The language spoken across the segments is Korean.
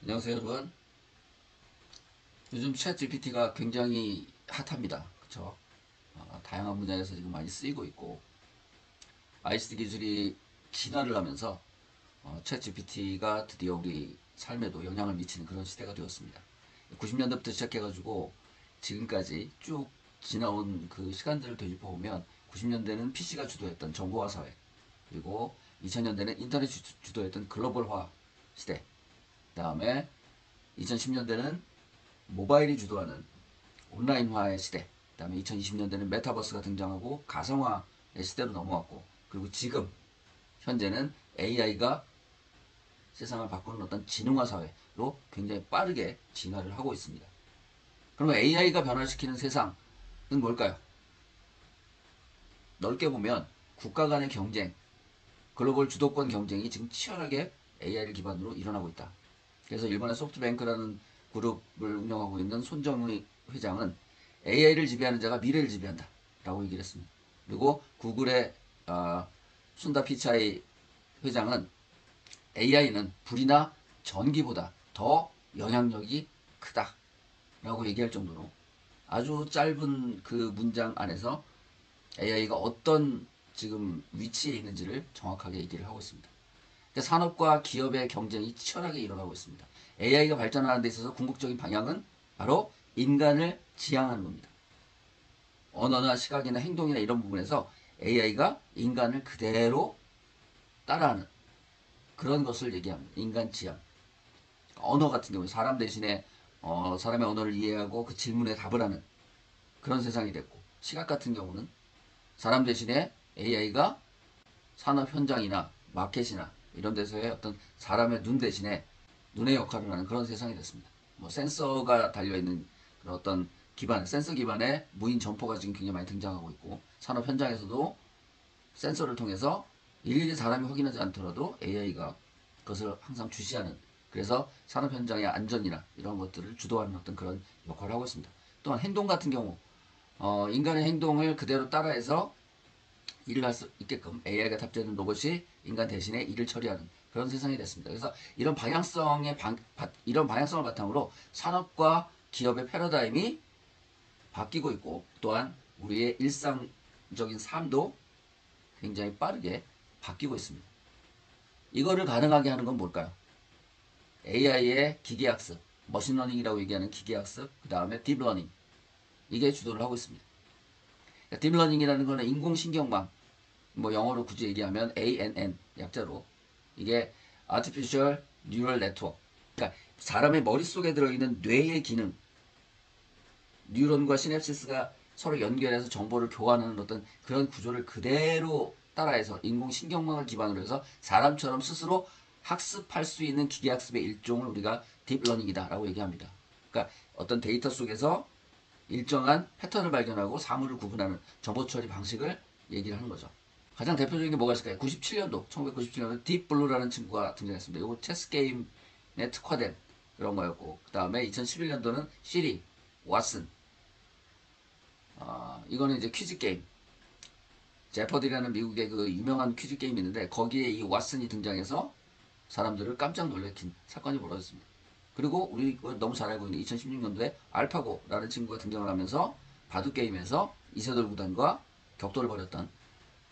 안녕하세요, 여러분. 요즘 챗 GPT가 굉장히 핫합니다. 그쵸? 다양한 분야에서 지금 많이 쓰이고 있고, ICT 기술이 진화를 하면서 챗 GPT가 드디어 우리 삶에도 영향을 미치는 그런 시대가 되었습니다. 90년대부터 시작해가지고 지금까지 쭉 지나온 그 시간들을 되짚어 보면 90년대는 PC가 주도했던 정보화 사회, 그리고 2000년대는 인터넷이 주도했던 글로벌화 시대, 그 다음에 2010년대는 모바일이 주도하는 온라인화의 시대, 그 다음에 2020년대는 메타버스가 등장하고 가상화의 시대로 넘어왔고, 그리고 지금 현재는 AI가 세상을 바꾸는 어떤 지능화 사회로 굉장히 빠르게 진화를 하고 있습니다. 그러면 AI가 변화시키는 세상은 뭘까요? 넓게 보면 국가 간의 경쟁, 글로벌 주도권 경쟁이 지금 치열하게 AI를 기반으로 일어나고 있다. 그래서 일본의 소프트뱅크라는 그룹을 운영하고 있는 손정의 회장은 AI를 지배하는 자가 미래를 지배한다 라고 얘기를 했습니다. 그리고 구글의 순다 피차이 회장은 AI는 불이나 전기보다 더 영향력이 크다 라고 얘기할 정도로 아주 짧은 그 문장 안에서 AI가 어떤 지금 위치에 있는지를 정확하게 얘기를 하고 있습니다. 산업과 기업의 경쟁이 치열하게 일어나고 있습니다. AI가 발전하는 데 있어서 궁극적인 방향은 바로 인간을 지향하는 겁니다. 언어나 시각이나 행동이나 이런 부분에서 AI가 인간을 그대로 따라하는 그런 것을 얘기합니다. 인간 지향. 언어 같은 경우에 사람 대신에 사람의 언어를 이해하고 그 질문에 답을 하는 그런 세상이 됐고, 시각 같은 경우는 사람 대신에 AI가 산업 현장이나 마켓이나 이런 데서의 어떤 사람의 눈 대신에 눈의 역할을 하는 그런 세상이 됐습니다. 뭐 센서가 달려있는 그런 어떤 기반, 센서 기반의 무인 점포가 지금 굉장히 많이 등장하고 있고, 산업 현장에서도 센서를 통해서 일일이 사람이 확인하지 않더라도 AI가 그것을 항상 주시하는, 그래서 산업 현장의 안전이나 이런 것들을 주도하는 어떤 그런 역할을 하고 있습니다. 또한 행동 같은 경우 인간의 행동을 그대로 따라해서 일을 할 수 있게끔 AI가 탑재된 로봇이 인간 대신에 일을 처리하는 그런 세상이 됐습니다. 그래서 이런 방향성을 바탕으로 산업과 기업의 패러다임이 바뀌고 있고, 또한 우리의 일상적인 삶도 굉장히 빠르게 바뀌고 있습니다. 이거를 가능하게 하는 건 뭘까요? AI의 기계학습, 머신러닝이라고 얘기하는 기계학습, 그 다음에 딥러닝, 이게 주도를 하고 있습니다. 딥러닝이라는 거는 인공신경망, 뭐 영어로 굳이 얘기하면 ANN 약자로, 이게 Artificial Neural Network, 그러니까 사람의 머릿속에 들어있는 뇌의 기능, 뉴런과 시냅시스가 서로 연결해서 정보를 교환하는 어떤 그런 구조를 그대로 따라해서 인공신경망을 기반으로 해서 사람처럼 스스로 학습할 수 있는 기계학습의 일종을 우리가 딥러닝이다 라고 얘기합니다. 그러니까 어떤 데이터 속에서 일정한 패턴을 발견하고 사물을 구분하는 정보 처리 방식을 얘기를 하는 거죠. 가장 대표적인 게 뭐가 있을까요? 97년도, 1997년도 딥블루라는 친구가 등장했습니다. 이거 체스 게임에 특화된 그런 거였고, 그 다음에 2011년도는 시리, 왓슨, 이거는 이제 퀴즈 게임. 제퍼디라는 미국의 그 유명한 퀴즈 게임이 있는데 거기에 이 왓슨이 등장해서 사람들을 깜짝 놀래킨 사건이 벌어졌습니다. 그리고 우리 너무 잘 알고 있는 2016년도에 알파고라는 친구가 등장을 하면서 바둑 게임에서 이세돌 구단과 격돌을 벌였던,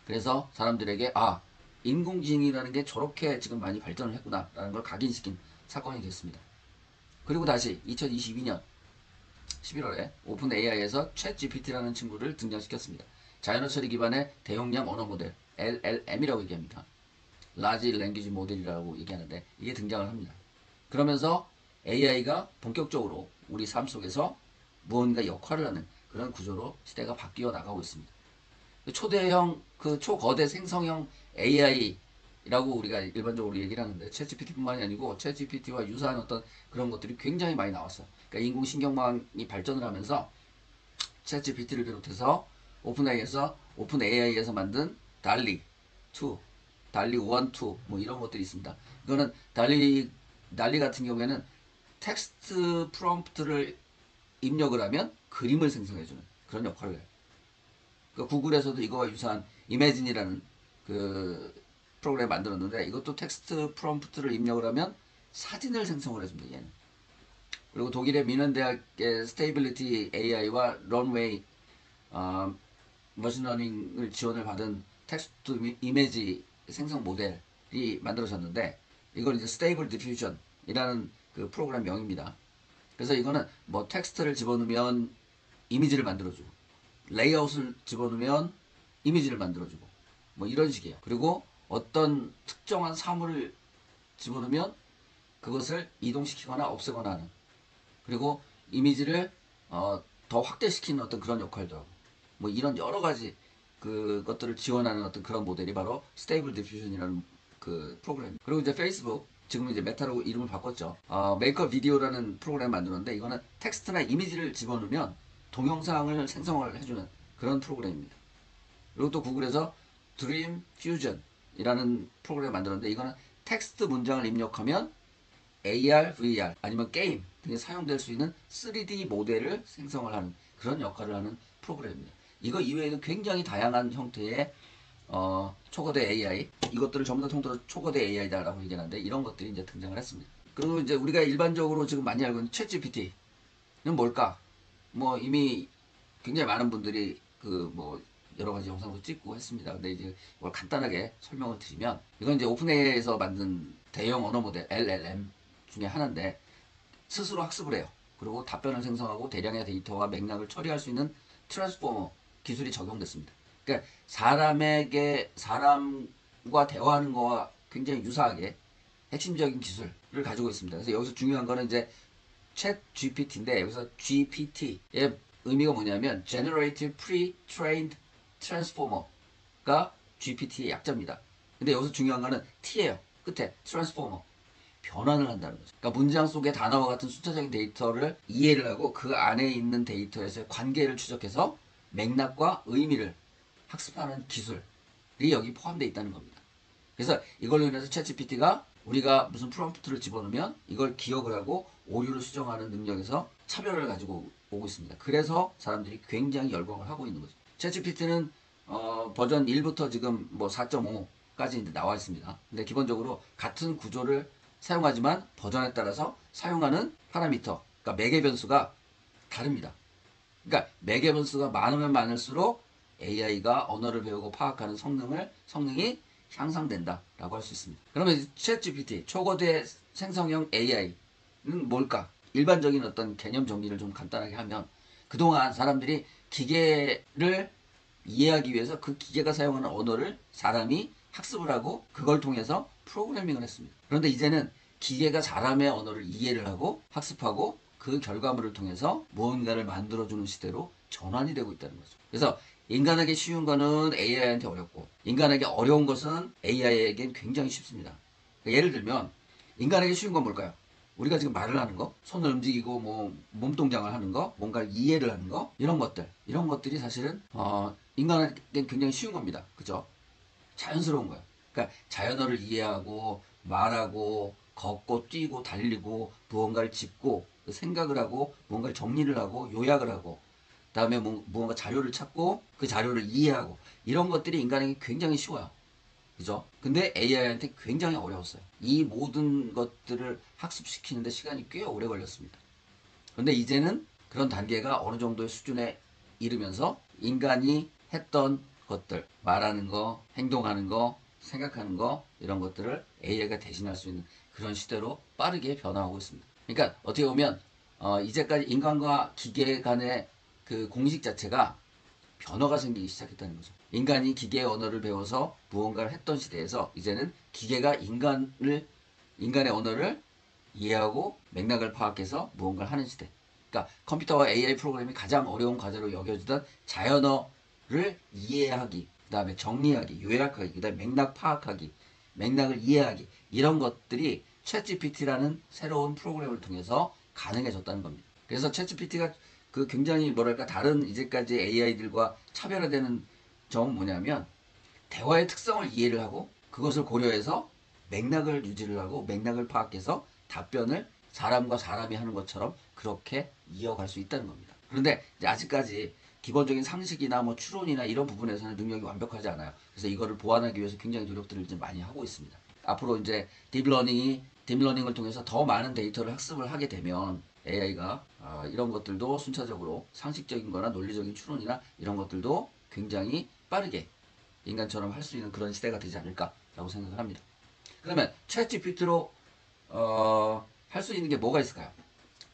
그래서 사람들에게 인공지능이라는 게 저렇게 지금 많이 발전을 했구나라는 걸 각인시킨 사건이 됐습니다. 그리고 다시 2022년 11월에 오픈 AI에서 챗 GPT라는 친구를 등장시켰습니다. 자연어 처리 기반의 대용량 언어 모델 LLM이라고 얘기합니다. 라지 랭귀지 모델이라고 얘기하는데 이게 등장을 합니다. 그러면서 AI가 본격적으로 우리 삶 속에서 무언가 역할을 하는 그런 구조로 시대가 바뀌어 나가고 있습니다. 초대형, 그 초거대 생성형 AI라고 우리가 일반적으로 얘기를 하는데 챗GPT뿐만이 아니고 챗GPT와 유사한 어떤 그런 것들이 굉장히 많이 나왔어요. 그러니까 인공신경망이 발전을 하면서 챗GPT를 비롯해서 오픈 AI에서 만든 달리 2, 달리 1, 2, 뭐 이런 것들이 있습니다. 이거는 달리 같은 경우에는 텍스트 프롬프트를 입력을 하면 그림을 생성해주는 그런 역할을 해요. 그러니까 구글에서도 이거와 유사한 이매진이라는 그 프로그램 만들었는데, 이것도 텍스트 프롬프트를 입력을 하면 사진을 생성을 해줍니다. 얘는. 그리고 독일의 미넨 대학의 스테이빌리티 AI와 런웨이 머신러닝을 지원을 받은 텍스트 이미지 생성 모델이 만들어졌는데, 이걸 이제 스테이블 디퓨전이라는 그 프로그램 명입니다. 그래서 이거는 뭐 텍스트를 집어넣으면 이미지를 만들어주고, 레이아웃을 집어넣으면 이미지를 만들어주고, 뭐 이런 식이에요. 그리고 어떤 특정한 사물을 집어넣으면 그것을 이동시키거나 없애거나 하는, 그리고 이미지를 더 확대시키는 어떤 그런 역할도 하고, 뭐 이런 여러 가지 그것들을 지원하는 어떤 그런 모델이 바로 스테이블 디퓨전이라는 그 프로그램. 그리고 이제 페이스북, 지금 이제 메타로 이름을 바꿨죠. 메이커 비디오라는 프로그램 만드는데, 이거는 텍스트나 이미지를 집어넣으면 동영상을 생성을 해주는 그런 프로그램입니다. 그리고 또 구글에서 드림 퓨전이라는 프로그램을 만들었는데, 이거는 텍스트 문장을 입력하면 AR, VR 아니면 게임 등에 사용될 수 있는 3D 모델을 생성을 하는 그런 역할을 하는 프로그램입니다. 이거 이외에도 굉장히 다양한 형태의 초거대 AI, 이것들을 전부 다 통틀어 초거대 AI다라고 얘기하는데, 이런 것들이 이제 등장을 했습니다. 그리고 이제 우리가 일반적으로 지금 많이 알고 있는 챗GPT는 뭘까? 뭐 이미 굉장히 많은 분들이 그 뭐 여러 가지 영상도 찍고 했습니다. 근데 이제 이걸 간단하게 설명을 드리면, 이건 이제 오픈AI에서 만든 대형 언어 모델 LLM 중에 하나인데, 스스로 학습을 해요. 그리고 답변을 생성하고 대량의 데이터와 맥락을 처리할 수 있는 트랜스포머 기술이 적용됐습니다. 그러니까 사람과 대화하는 거와 굉장히 유사하게 핵심적인 기술을 가지고 있습니다. 그래서 여기서 중요한 거는 이제 챗 GPT인데, 여기서 GPT의 의미가 뭐냐면 Generative Pre-trained Transformer가 GPT의 약자입니다. 근데 여기서 중요한 거는 T예요. 끝에 Transformer. 변환을 한다는 거죠. 그러니까 문장 속의 단어와 같은 숫자적인 데이터를 이해를 하고 그 안에 있는 데이터에서의 관계를 추적해서 맥락과 의미를 학습하는 기술이 여기 포함되어 있다는 겁니다. 그래서 이걸로 인해서 챗GPT가 우리가 무슨 프롬프트를 집어넣으면 이걸 기억을 하고 오류를 수정하는 능력에서 차별을 가지고 오고 있습니다. 그래서 사람들이 굉장히 열광을 하고 있는 거죠. 챗GPT는 버전 1부터 지금 뭐 4.5까지 이제 나와 있습니다. 근데 기본적으로 같은 구조를 사용하지만 버전에 따라서 사용하는 파라미터, 그러니까 매개 변수가 다릅니다. 그러니까 매개 변수가 많으면 많을수록 AI가 언어를 배우고 파악하는 성능이 향상된다라고 할 수 있습니다. 그러면 챗GPT, 초거대 생성형 AI는 뭘까? 일반적인 어떤 개념 정리를 좀 간단하게 하면, 그동안 사람들이 기계를 이해하기 위해서 그 기계가 사용하는 언어를 사람이 학습을 하고 그걸 통해서 프로그래밍을 했습니다. 그런데 이제는 기계가 사람의 언어를 이해를 하고 학습하고 그 결과물을 통해서 무언가를 만들어주는 시대로 전환이 되고 있다는 거죠. 그래서 인간에게 쉬운 거는 AI한테 어렵고, 인간에게 어려운 것은 AI에겐 굉장히 쉽습니다. 그러니까 예를 들면 인간에게 쉬운 건 뭘까요? 우리가 지금 말을 하는 거, 손을 움직이고 뭐 몸동작을 하는 거, 뭔가를 이해를 하는 거, 이런 것들이 사실은 인간에겐 굉장히 쉬운 겁니다. 그죠? 자연스러운 거예요. 그러니까 자연어를 이해하고 말하고 걷고 뛰고 달리고 무언가를 짚고 생각을 하고 무언가를 정리를 하고 요약을 하고, 다음에 무언가 자료를 찾고 그 자료를 이해하고, 이런 것들이 인간에게 굉장히 쉬워요. 그죠? 근데 AI한테 굉장히 어려웠어요. 이 모든 것들을 학습시키는데 시간이 꽤 오래 걸렸습니다. 그런데 이제는 그런 단계가 어느 정도의 수준에 이르면서 인간이 했던 것들, 말하는 거, 행동하는 거, 생각하는 거, 이런 것들을 AI가 대신할 수 있는 그런 시대로 빠르게 변화하고 있습니다. 그러니까 어떻게 보면 이제까지 인간과 기계 간의 그 공식 자체가 변화가 생기기 시작했다는 거죠. 인간이 기계의 언어를 배워서 무언가를 했던 시대에서 이제는 기계가 인간의 언어를 이해하고 맥락을 파악해서 무언가를 하는 시대. 그러니까 컴퓨터와 AI 프로그램이 가장 어려운 과제로 여겨지던 자연어를 이해하기, 그 다음에 정리하기, 요약하기, 그 다음에 맥락 파악하기, 맥락을 이해하기, 이런 것들이 챗GPT라는 새로운 프로그램을 통해서 가능해졌다는 겁니다. 그래서 챗GPT가 그 굉장히 뭐랄까 다른 이제까지 AI들과 차별화되는 점은 뭐냐면, 대화의 특성을 이해를 하고 그것을 고려해서 맥락을 유지를 하고 맥락을 파악해서 답변을 사람과 사람이 하는 것처럼 그렇게 이어갈 수 있다는 겁니다. 그런데 이제 아직까지 기본적인 상식이나 뭐 추론이나 이런 부분에서는 능력이 완벽하지 않아요. 그래서 이거를 보완하기 위해서 굉장히 노력들을 이제 많이 하고 있습니다. 앞으로 이제 딥러닝이 딥러닝을 통해서 더 많은 데이터를 학습을 하게 되면 AI가 이런 것들도 순차적으로 상식적인 거나 논리적인 추론이나 이런 것들도 굉장히 빠르게 인간처럼 할 수 있는 그런 시대가 되지 않을까라고 생각을 합니다. 그러면 챗 GPT로 할 수 있는 게 뭐가 있을까요?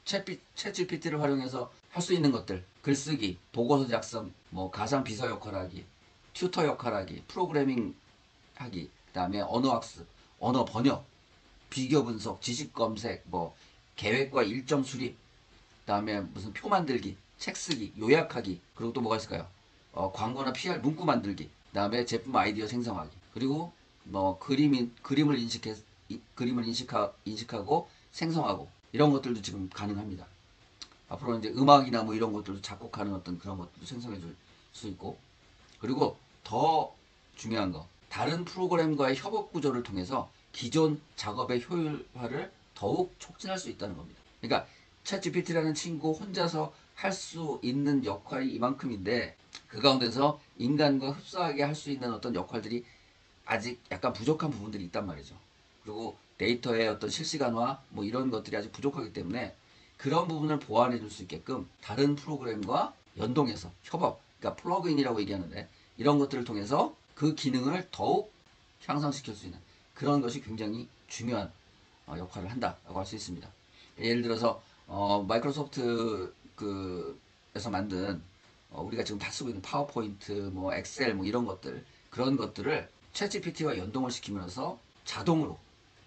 챗 GPT를 활용해서 할 수 있는 것들, 글쓰기, 보고서 작성, 뭐 가상 비서 역할하기, 튜터 역할하기, 프로그래밍 하기, 그다음에 언어 학습, 언어 번역, 비교 분석, 지식 검색, 뭐 계획과 일정 수립, 그다음에 무슨 표 만들기, 책 쓰기, 요약하기, 그리고 또 뭐가 있을까요? 광고나 PR 문구 만들기, 그다음에 제품 아이디어 생성하기, 그리고 뭐 그림을 인식하고 생성하고 이런 것들도 지금 가능합니다. 앞으로 이제 음악이나 뭐 이런 것들도 작곡하는 어떤 그런 것들도 생성해 줄 수 있고, 그리고 더 중요한 거, 다른 프로그램과의 협업 구조를 통해서 기존 작업의 효율화를 더욱 촉진할 수 있다는 겁니다. 그러니까 챗GPT라는 친구 혼자서 할 수 있는 역할이 이만큼인데 그 가운데서 인간과 흡사하게 할 수 있는 어떤 역할들이 아직 약간 부족한 부분들이 있단 말이죠. 그리고 데이터의 어떤 실시간화 뭐 이런 것들이 아직 부족하기 때문에 그런 부분을 보완해 줄 수 있게끔 다른 프로그램과 연동해서 협업, 그러니까 플러그인이라고 얘기하는데 이런 것들을 통해서 그 기능을 더욱 향상시킬 수 있는 그런 것이 굉장히 중요한 역할을 한다라고 할 수 있습니다. 예를 들어서 마이크로소프트 에서 만든 우리가 지금 다 쓰고 있는 파워포인트, 뭐 엑셀, 뭐 이런 것들 그런 것들을 챗GPT와 연동을 시키면서 자동으로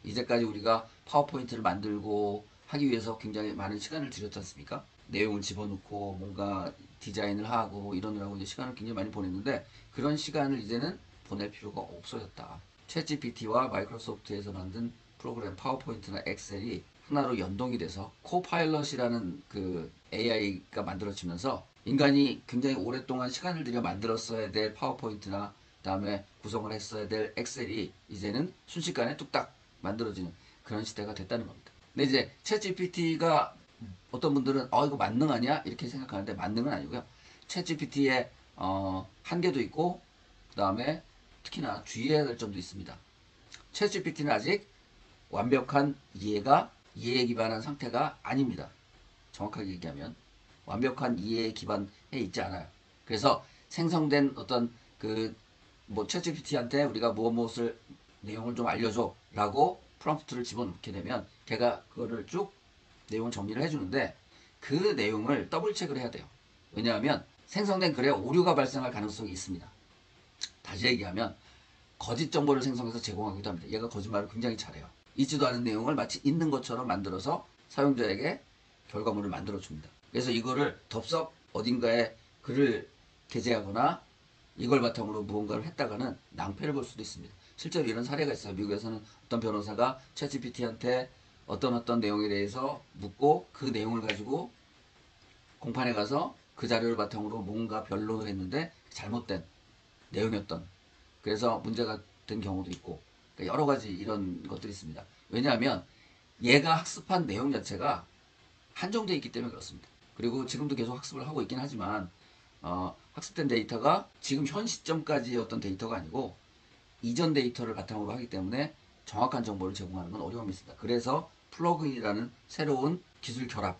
이제까지 우리가 파워포인트를 만들고 하기 위해서 굉장히 많은 시간을 들였지 않습니까? 내용을 집어넣고 뭔가 디자인을 하고 이러느라고 이제 시간을 굉장히 많이 보냈는데 그런 시간을 이제는 보낼 필요가 없어졌다. 챗GPT와 마이크로소프트에서 만든 프로그램 파워포인트나 엑셀이 하나로 연동이 돼서 코파일럿이라는 그 AI가 만들어지면서 인간이 굉장히 오랫동안 시간을 들여 만들었어야 될 파워포인트나 그다음에 구성을 했어야 될 엑셀이 이제는 순식간에 뚝딱 만들어지는 그런 시대가 됐다는 겁니다. 근데 이제 챗GPT가 어떤 분들은 이거 만능 아니야? 이렇게 생각하는데 만능은 아니고요. 챗GPT의 한계도 있고 그다음에 특히나 주의해야 될 점도 있습니다. 챗GPT는 아직 완벽한 이해에 기반한 상태가 아닙니다. 정확하게 얘기하면 완벽한 이해에 기반해 있지 않아요. 그래서 생성된 어떤 뭐 챗GPT한테 우리가 무엇을 내용을 좀 알려줘라고 프롬프트를 집어넣게 되면 걔가 그거를 쭉 내용을 정리를 해주는데 그 내용을 더블 체크를 해야 돼요. 왜냐하면 생성된 글에 오류가 발생할 가능성이 있습니다. 다시 얘기하면 거짓 정보를 생성해서 제공하기도 합니다. 얘가 거짓말을 굉장히 잘해요. 있지도 않은 내용을 마치 있는 것처럼 만들어서 사용자에게 결과물을 만들어 줍니다. 그래서 이거를 덥석 어딘가에 글을 게재하거나 이걸 바탕으로 무언가를 했다가는 낭패를 볼 수도 있습니다. 실제로 이런 사례가 있어요. 미국에서는 어떤 변호사가 챗GPT한테 어떤 내용에 대해서 묻고 그 내용을 가지고 공판에 가서 그 자료를 바탕으로 뭔가 변론을 했는데 잘못된 내용이었던 그래서 문제가 된 경우도 있고 그러니까 여러 가지 이런 것들이 있습니다. 왜냐하면 얘가 학습한 내용 자체가 한정되어 있기 때문에 그렇습니다. 그리고 지금도 계속 학습을 하고 있긴 하지만 학습된 데이터가 지금 현 시점까지의 어떤 데이터가 아니고 이전 데이터를 바탕으로 하기 때문에 정확한 정보를 제공하는 건 어려움이 있습니다. 그래서 플러그인이라는 새로운 기술 결합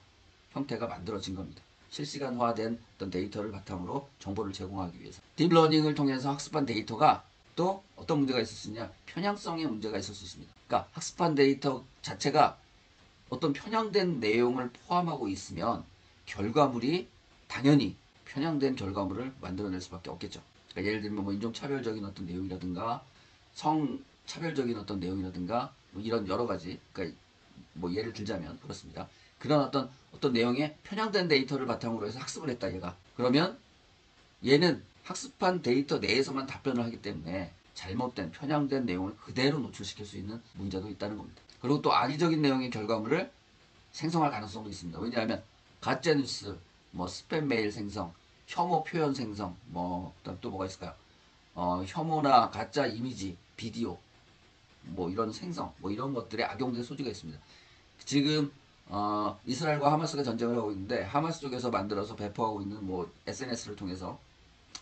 형태가 만들어진 겁니다. 실시간화된 어떤 데이터를 바탕으로 정보를 제공하기 위해서. 딥러닝을 통해서 학습한 데이터가 또 어떤 문제가 있을 수 있냐? 편향성의 문제가 있을 수 있습니다. 그러니까 학습한 데이터 자체가 어떤 편향된 내용을 포함하고 있으면 결과물이 당연히 편향된 결과물을 만들어낼 수밖에 없겠죠. 그러니까 예를 들면 뭐 인종차별적인 어떤 내용이라든가 성차별적인 어떤 내용이라든가 뭐 이런 여러 가지 그러니까 뭐 예를 들자면 그렇습니다. 그런 어떤 내용에 편향된 데이터를 바탕으로 해서 학습을 했다 얘가. 그러면 얘는 학습한 데이터 내에서만 답변을 하기 때문에 잘못된 편향된 내용을 그대로 노출시킬 수 있는 문제도 있다는 겁니다. 그리고 또 악의적인 내용의 결과물을 생성할 가능성도 있습니다. 왜냐하면 가짜뉴스, 뭐 스팸 메일 생성, 혐오 표현 생성, 뭐 그다음 또 뭐가 있을까요? 혐오나 가짜 이미지, 비디오, 뭐 이런 생성, 뭐 이런 것들에 악용될 소지가 있습니다. 지금 이스라엘과 하마스가 전쟁을 하고 있는데 하마스 쪽에서 만들어서 배포하고 있는 뭐 SNS를 통해서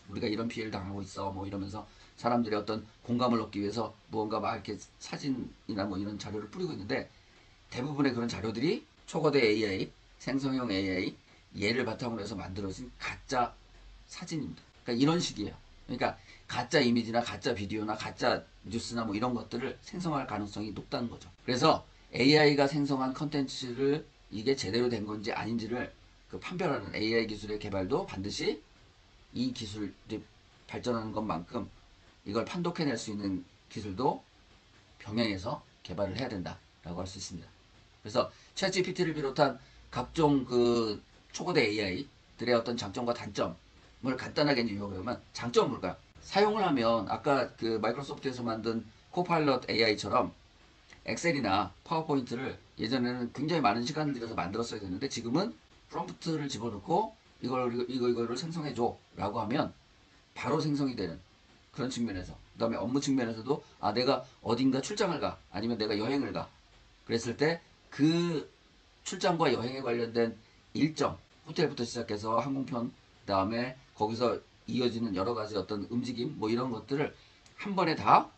우리가 이런 피해를 당하고 있어 뭐 이러면서 사람들의 어떤 공감을 얻기 위해서 무언가 막 이렇게 사진이나 뭐 이런 자료를 뿌리고 있는데 대부분의 그런 자료들이 초거대 AI, 생성형 AI, 얘를 바탕으로 해서 만들어진 가짜 사진입니다. 그러니까 이런 식이에요. 그러니까 가짜 이미지나 가짜 비디오나 가짜 뉴스나 뭐 이런 것들을 생성할 가능성이 높다는 거죠. 그래서 AI가 생성한 컨텐츠를 이게 제대로 된 건지 아닌지를 그 판별하는 AI 기술의 개발도 반드시 이 기술이 발전하는 것만큼 이걸 판독해낼 수 있는 기술도 병행해서 개발을 해야 된다라고 할 수 있습니다. 그래서 챗GPT를 비롯한 각종 그 초거대 AI들의 어떤 장점과 단점을 간단하게 요약하면, 장점은 뭘까요? 사용을 하면 아까 그 마이크로소프트에서 만든 코파일럿 AI처럼 엑셀이나 파워포인트를 예전에는 굉장히 많은 시간을 들여서 만들었어야 되는데, 지금은 프롬프트를 집어넣고 이거를 생성해줘 라고 하면 바로 생성이 되는 그런 측면에서, 그 다음에 업무 측면에서도 내가 어딘가 출장을 가, 아니면 내가 여행을 가, 그랬을 때 그 출장과 여행에 관련된 일정, 호텔부터 시작해서 항공편, 그 다음에 거기서 이어지는 여러 가지 어떤 움직임, 뭐 이런 것들을 한 번에 다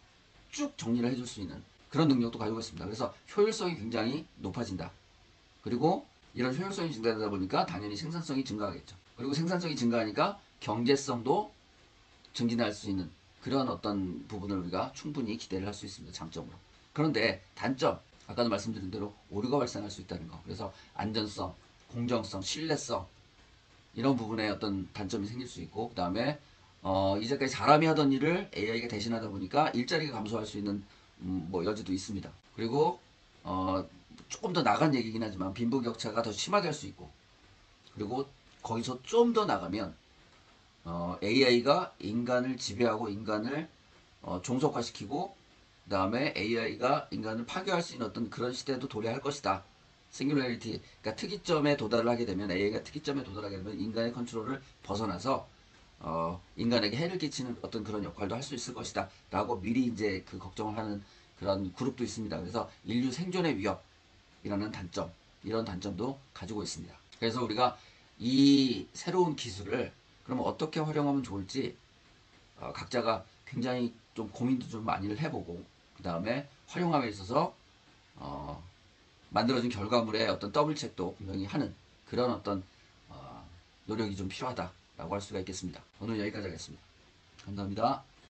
쭉 정리를 해줄 수 있는 그런 능력도 가지고 있습니다. 그래서 효율성이 굉장히 높아진다. 그리고 이런 효율성이 증가하다 보니까 당연히 생산성이 증가하겠죠. 그리고 생산성이 증가하니까 경제성도 증진할 수 있는 그런 어떤 부분을 우리가 충분히 기대를 할 수 있습니다. 장점으로. 그런데 단점, 아까도 말씀드린 대로 오류가 발생할 수 있다는 거. 그래서 안전성, 공정성, 신뢰성, 이런 부분에 어떤 단점이 생길 수 있고, 그 다음에 이제까지 사람이 하던 일을 AI가 대신하다 보니까 일자리가 감소할 수 있는 뭐 여지도 있습니다. 그리고 조금 더 나간 얘기긴 하지만 빈부격차가 더 심하게 할 수 있고, 그리고 거기서 좀 더 나가면 AI가 인간을 지배하고 인간을 종속화시키고, 그 다음에 AI가 인간을 파괴할 수 있는 어떤 그런 시대도 도래할 것이다. 싱귤라리티, 그러니까 특이점에 도달을 하게 되면, AI가 특이점에 도달하게 되면 인간의 컨트롤을 벗어나서 인간에게 해를 끼치는 어떤 그런 역할도 할 수 있을 것이다 라고 미리 이제 그 걱정을 하는 그런 그룹도 있습니다. 그래서 인류 생존의 위협이라는 단점, 이런 단점도 가지고 있습니다. 그래서 우리가 이 새로운 기술을 그러면 어떻게 활용하면 좋을지 각자가 굉장히 좀 고민도 좀 많이를 해보고, 그 다음에 활용함에 있어서 만들어진 결과물의 어떤 더블 체크도 분명히 하는 그런 어떤 노력이 좀 필요하다라고 할 수가 있겠습니다. 오늘 여기까지 하겠습니다. 감사합니다.